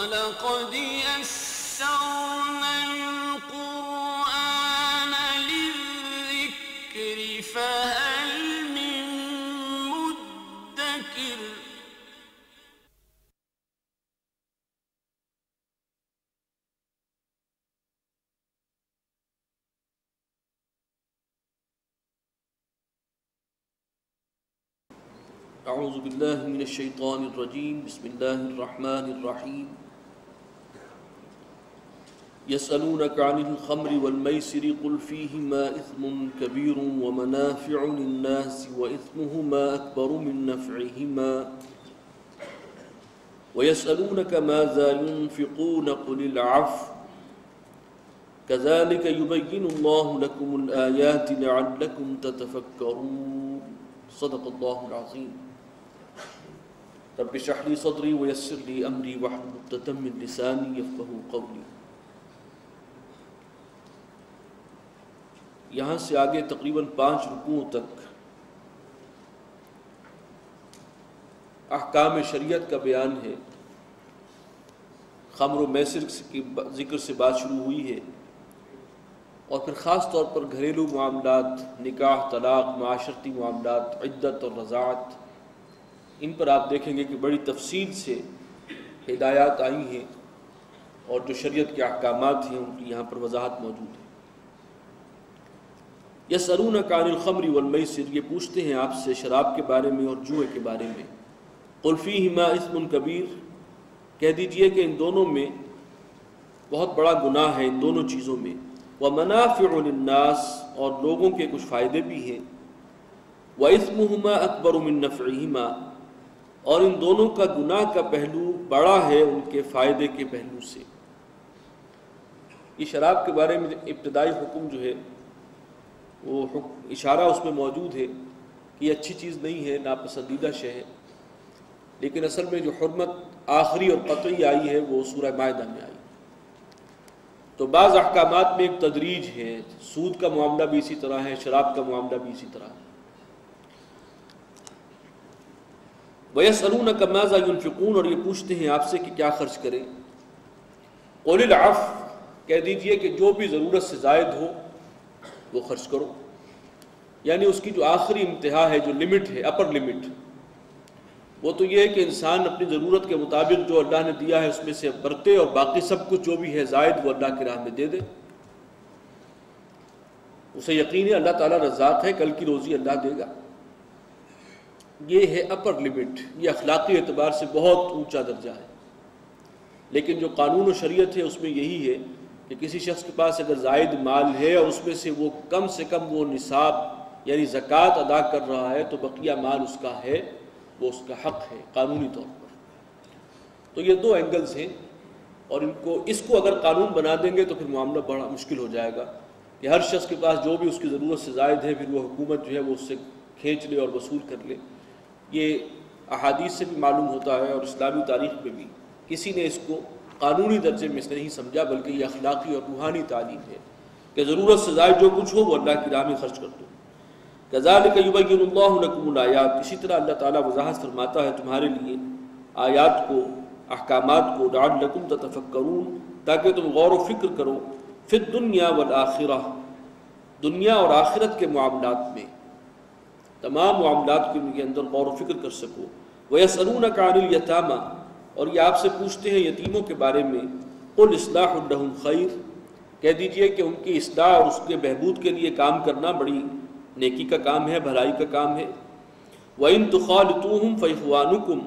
وَلَقَدْ يَسَّرْنَا الْقُرْآنَ لِلذِّكْرِ فَهَلْ مِن مُّدَّكِرٍ اعوذ باللہ من الشیطان الرجیم بسم اللہ الرحمن الرحیم یسألونک عن الخمر والمیسر قل فیہما اثم کبیر ومنافع للناس واثمہما اکبر من نفعہما ویسألونک ماذا ينفقون قل العفو كذلك يبين الله لكم الآيات لعلكم تتفكرون صدق اللہ العظیم رب اشرح لي صدری ویسر لي امری واحلل عقدۃ من لسانی یفقہوا قولی۔ یہاں سے آگے تقریباً 5 رکوعوں تک احکام شریعت کا بیان ہے۔ خمر و میسر کے ذکر سے بات شروع ہوئی ہے، اور پھر خاص طور پر گھریلو معاملات، نکاح، طلاق، معاشرتی معاملات، عدت اور رضاعت، ان پر آپ دیکھیں گے کہ بڑی تفصیل سے ہدایات آئی ہیں، اور جو شریعت کے احکامات ہیں ان کی یہاں پر وضاحت موجود ہے۔ یسألونک عن الخمر والمیسر، یہ پوچھتے ہیں آپ سے شراب کے بارے میں اور جوئے کے بارے میں۔ قل فیہما اثم کبیر، کہہ دیجئے کہ ان دونوں میں بہت بڑا گناہ ہے، ان دونوں چیزوں میں۔ ومنافع للناس، اور لوگوں کے کچھ فائدے بھی ہیں۔ وَإِثْمُهُمَا أَكْبَرُ مِن نَّفْعِهِمَا، اور ان دونوں کا گناہ کا پہلو بڑا ہے ان کے فائدے کے پہلو سے۔ یہ شراب کے بارے میں ابتدائی حکم جو ہے وہ اشارہ اس میں موجود ہے کہ یہ اچھی چیز نہیں ہے، ناپسندیدہ شے ہے، لیکن اصل میں جو حرمت آخری اور قطعی آئی ہے وہ سورہ مائدہ میں آئی۔ تو بعض احکامات میں ایک تدریج ہے، سود کا معاملہ بھی اسی طرح ہے، شراب کا معاملہ بھی اسی طرح ہے۔ وَيَسْأَلُونَكَ مَاذَا يُنْفِقُونَ، اور یہ پوچھتے ہیں آپ سے کہ کیا خرچ کریں۔ قُلِ الْعَفْوَ، کہہ دیجئے کہ جو بھی ضرورت سے زائد ہو وہ خرچ کرو، یعنی اس کی جو آخری انتہا ہے، جو لمٹ ہے، اپر لمٹ، وہ تو یہ ہے کہ انسان اپنی ضرورت کے مطابق جو اللہ نے دیا ہے اس میں سے برتے، اور باقی سب کچھ جو بھی ہے زائد وہ اللہ کی راہ میں دے دے۔ اسے یقین ہے اللہ تعالیٰ رزاق ہے، کل کی روزی اللہ دے گا۔ یہ ہے اپر لمٹ، یہ اخلاقی اعتبار سے بہت اونچا درجہ ہے۔ لیکن جو قانون و شریعت ہے اس میں یہی ہے کہ کسی شخص کے پاس اگر زائد مال ہے اور اس میں سے وہ کم سے کم وہ نصاب یعنی زکوٰۃ ادا کر رہا ہے تو بقیہ مال اس کا ہے، وہ اس کا حق ہے قانونی طور پر۔ تو یہ 2 اینگلز ہیں، اور اس کو اگر قانون بنا دیں گے تو پھر معاملہ بڑا مشکل ہو جائے گا کہ ہر شخص کے پاس جو بھی اس کی ضرورت سے زائد ہے پھر وہ حکومت جو ہے وہ اس سے کھینچ لے اور وصول کر لے۔ یہ احادیث سے بھی معلوم ہوتا ہے، اور اسلامی تاریخ میں بھی کسی نے اس کو قانونی درجے میں اس نے نہیں سمجھا، بلکہ یہ اخلاقی اور روحانی تعلیم ہے کہ ضرورت سے زائد جو کچھ ہو وہ اللہ کی راہ میں خرچ کر دو۔ كذلك يبين الله لكم الآيات، اسی طرح اللہ تعالیٰ وضاحت فرماتا ہے تمہارے لیے آیات کو، احکامات کو، لعلکم تتفکرون، تاکہ تم غور و فکر کرو، فی الدنیا والآخرہ، دنیا اور آخرت کے معاملات میں، تمام معاملات کے اندر غور و فکر کر سکو۔ وَيَسْأَلُونَكَ عَنِ الْيَتَامَى، اور یہ آپ سے پوچھتے ہیں یتیموں کے بارے میں۔ قُلْ إِصْلَاحٌ لَهُمْ خَيْرٌ، کہہ دیجئے کہ ان کی اصلاح اور اس کے بہبود کے لیے کام کرنا بڑی نیکی کا کام ہے، بھلائی کا کام ہے۔ وَإِن تُخَالِطُوهُمْ فَإِخْوَانُكُمْ،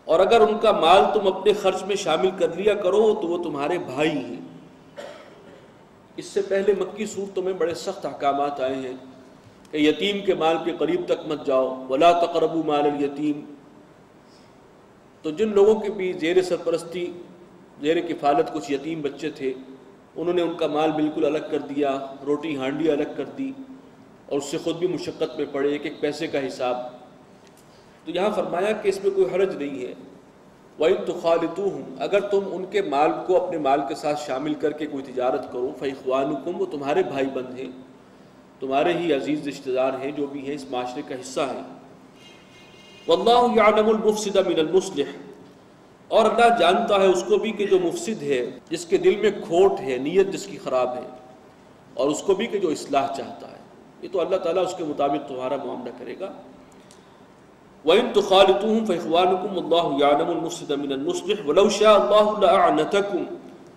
اور اگر ان کا مال تم اپنے خرچ میں شامل کر لیا کرو تو وہ تمہارے بھائی ہیں۔ اس سے پہلے مکی صورتوں میں بڑے سخت احکامات آئے ہیں کہ یتیم کے مال کے قریب تک مت جاؤ، وَلَا تَقْرَبُوا مَالَ الْيَتِيمِ۔ تو جن لوگوں کے بھی زیر سرپرستی، زیر کفالت کچھ یتیم بچے تھے، انہوں نے ان کا مال بالکل الگ کر دیا، روٹی ہانڈی الگ کر دی، اور اس سے خود بھی مشقت میں پڑے، ایک ایک پیسے کا حساب۔ تو یہاں فرمایا کہ اس میں کوئی حرج نہیں ہے۔ وَإِن تُخَالِطُوهُمْ، اگر تم ان کے مال کو اپنے مال کے ساتھ شامل کر کے کوئی تجارت کرو، فَإِخْوَانُكُمْ، وہ تمہارے بھائی بند ہیں، تمہارے ہی عزیز رشتہ دار ہیں، جو بھی ہیں اس معاشرے کا حصہ ہیں۔ وَاللَّهُ يَعْلَمُ الْمُفْسِدَ مِنَ الْمُصْلِحِ، اور اللہ جانتا ہے اس کو بھی کہ جو مفسد ہے، جس کے دل میں کھوٹ ہے، نیت جس کی خراب ہے، اور اس کو بھی کہ جو اصلاح چاہتا ہے۔ یہ تو اللہ تعالیٰ اس کے مطابق تمہارا معاملہ کرے گا۔ وَإِن تُخَالِطُوهُمْ فَإِخْوَانُكُمْ وَاللَّهُ يَعْلَمُ الْمُفْسِدَ مِنَ الْمُصْلِحِ وَلَوْ شَاءَ اللَّهُ لَأَعْنَتَكُمْ،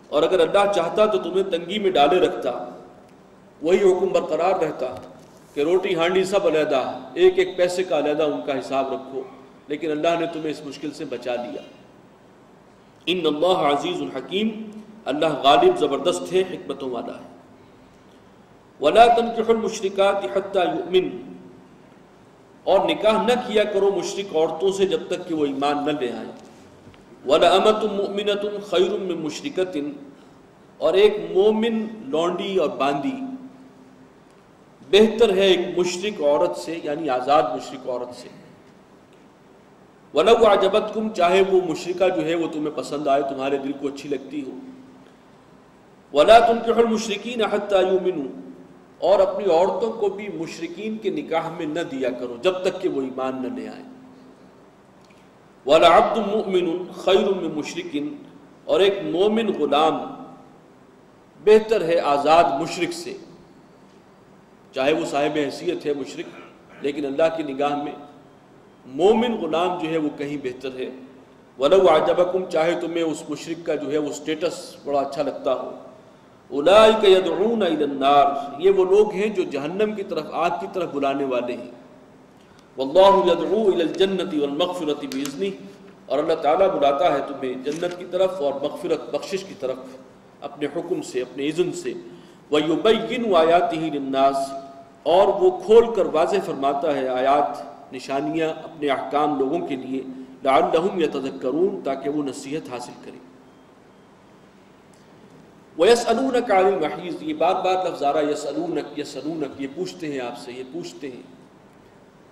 اور اگر اللہ چاہتا تو تمہیں تنگی میں ڈالے رکھتا، وہی حکم برقرار رہتا کہ روٹی ہانڈی سب علیحدہ، ایک ایک پیسے کا علیحدہ ان کا حساب رکھو، لیکن اللہ نے تمہیں اس مشکل سے بچا لیا۔ ان اللہ عزیز الحکیم، اللہ غالب زبردست ہے، حکمتوں والا ہے۔ وَلَا تَنكِحُوا الْمُشْرِكَاتِ حَتَّى يُؤْمِنْ، اور نکاح نہ کیا کرو مشرک عورتوں سے جب تک کہ وہ ایمان نہ لے آئیں۔ وَلَأَمَةٌ مُؤْمِنَةٌ خَيْرٌ مِّن مُشْرِكَةٍ، اور ایک مومن لونڈی اور باندی بہتر ہے ایک مشرک عورت سے، یعنی آزاد مشرک عورت سے۔ وَلَوْ أَعْجَبَتْكُمْ، چاہے وہ مشرکہ جو ہے وہ تمہیں پسند آئے، تمہارے دل کو اچھی لگتی ہو۔ وَلَا تُنكِحُوا الْمُشْرِكِينَ حَتَّى يُؤْمِنُوا، اور اپنی عورتوں کو بھی مشرکین کے نکاح میں نہ دیا کرو جب تک کہ وہ ایمان نہ لے آئیں۔ وَلَعَبْدٌ مُؤْمِنٌ خَيْرٌ مِّن مُشْرِكٍ، اور ایک مومن غلام بہتر ہے آزاد مشرک سے، چاہے وہ صاحب حیثیت ہے مشرک، لیکن اللہ کی نگاہ میں مومن غلام جو ہے وہ کہیں بہتر ہے۔ وَلَوْ أَعْجَبَكُمْ، چاہے تمہیں اس مشرک کا جو ہے وہ سٹیٹس بڑا اچھا لگتا ہو۔ أُولَٰئِكَ يَدْعُونَ إِلَى النَّارِ، یہ وہ لوگ ہیں جو جہنم کی طرف، آگ کی طرف بلانے والے ہیں۔ وَاللَّهُ يَدْعُو إِلَى الْجَنَّةِ وَالْمَغْفِرَةِ بِإِذْنِهِ، اور اللہ تعالیٰ بلاتا ہے تمہیں جنت کی طرف اور مغفرت بخشش کی طرف اپنے حکم سے، اپنے اذن سے۔ وَيُبَيِّنُ آيَاتِهِ لِلنَّاسِ، اور وہ کھول کر واضح فرماتا ہے آیات، نشانیاں، اپنے احکام لوگوں کے لیے، لَعَلَّهُمْ يَتَذَكَّرُونَ، تاکہ وہ نصیحت حاصل کریں۔ وَيَسْأَلُونَكَ عَنِ الْمَحِيضِ، یہ بار بار لفظ آ رہا ہے، یسألونک یسألونک، یہ پوچھتے ہیں آپ سے، یہ پوچھتے ہیں۔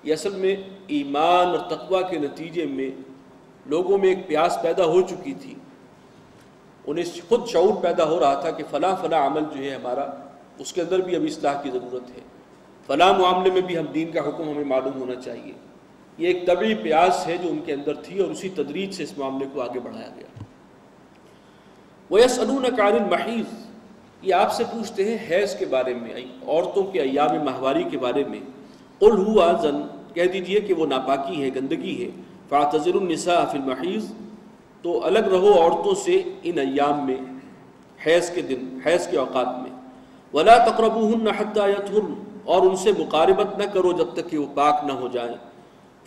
یہ اصل میں ایمان اور تقوی کے نتیجے میں لوگوں میں ایک پیاس پیدا ہو چکی تھی، انہیں خود شعور پیدا ہو رہا تھا کہ فلاں فلاں عمل جو ہے ہمارا، اس کے اندر بھی ابھی اصلاح کی ضرورت ہے، فلاں معاملے میں بھی ہم دین کا حکم ہمیں معلوم ہونا چاہیے۔ یہ ایک طبعی پیاس ہے جو ان کے اندر تھی، اور اسی تدریج سے اس معاملے کو آگے بڑھایا گیا۔ وَيَسْأَلُونَكَ عَنِ الْمَحِيضِ، یہ آپ سے پوچھتے ہیں حیض کے بارے میں، عورتوں کے ایام ماہواری کے بارے میں۔ قُلْ هُوَ أَذًى، کہہ دیجئے کہ وہ ناپاکی ہے، گندگی ہے۔ فَاعْتَزِلُوا النِّسَاءَ فِي الْمَحِيضِ، تو الگ رہو عورتوں سے ان ایام میں، حیض کے دن، حیض کے اوقات میں۔ وَلَا تَقْرَبُوهُنَّ حَتَّى يَطْهُرْنَ، اور ان سے مقاربت نہ کرو جب تک کہ وہ پاک نہ ہو جائیں۔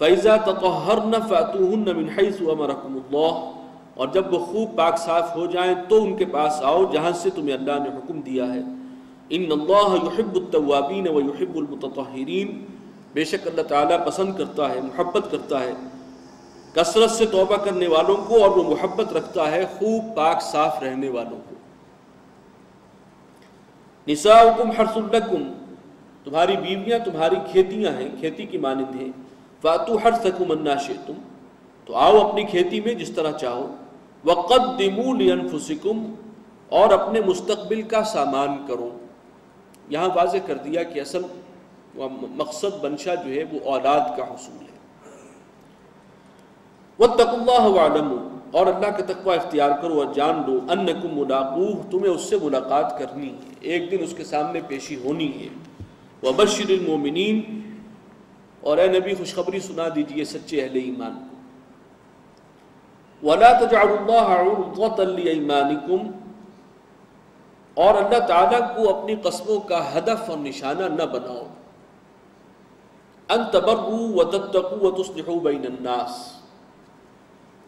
فَإِذَا تَطَهَّرْنَ فَأْتُوهُنَّ مِنْ حَيْثُ أَمَرَكُمُ اللَّهُ، اور جب وہ خوب پاک صاف ہو جائیں تو ان کے پاس آؤ جہاں سے تمہیں اللہ نے حکم دیا ہے۔ ان اللہ یحب التوابین ویحب المتطہرین، بے شک اللہ تعالیٰ پسند کرتا ہے، محبت کرتا ہے کثرت سے توبہ کرنے والوں کو، اور وہ محبت رکھتا ہے خوب پاک صاف رہنے والوں کو۔ نساؤکم حرث لکم، تمہاری بیویاں تمہاری کھیتیاں ہیں، کھیتی کی مانند ہیں۔ فاتوا حرثکم انا شئتم، تو آؤ اپنی کھیتی میں جس طرح چاہو۔ وقدموا لانفسکم، اور اپنے مستقبل کا سامان کرو۔ یہاں واضح کر دیا کہ اصل مقصد منشا جو ہے وہ اولاد کا حصول ہے۔ واتقوا اللہ واعلموا، اور اللہ کا تقوی اختیار کرو اور جان لو، انکم ملاقوہ، تمہیں اس سے ملاقات کرنی ہے، ایک دن اس کے سامنے پیشی ہونی ہے۔ وبشر المومنین، اور اے نبی خوشخبری سنا دیجئے سچے اہل ایمان کو۔ وَلَا تَجْعَلُوا اللَّهَ عُرْضَةً لِأَيْمَانِكُمْ، اور اللہ تعالیٰ کو اپنی قسموں کا ہدف اور نشانہ نہ بناؤ۔ أَن تَبَرُّوا وَتَتَّقُوا وَتُصْلِحُوا بَيْنَ النَّاسِ،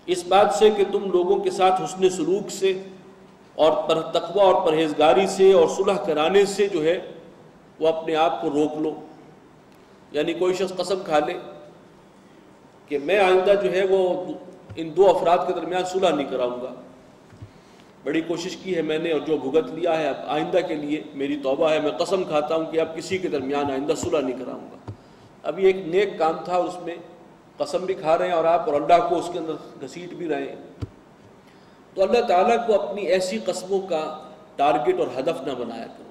اس بات سے کہ تم لوگوں کے ساتھ حسن سلوک سے اور تقوی اور پرہیزگاری سے اور صلح کرانے سے جو ہے وہ اپنے آپ کو روک لو۔ یعنی کوئی شخص قسم کھا لے کہ میں آئندہ جو ہے وہ ان دو افراد کے درمیان صلح نہیں کراؤں گا، بڑی کوشش کی ہے میں نے اور جو بھگت لیا ہے، اب آئندہ کے لیے میری توبہ ہے، میں قسم کھاتا ہوں کہ اب کسی کے درمیان آئندہ صلح نہیں کراؤں گا۔ اب یہ ایک نیک کام تھا، اس میں قسم بھی کھا رہے ہیں اور آپ، اور اللہ کو اس کے اندر گھسیٹ بھی رہے ہیں، تو اللہ تعالیٰ کو اپنی ایسی قسموں کا ٹارگٹ اور ہدف نہ بنایا کرو۔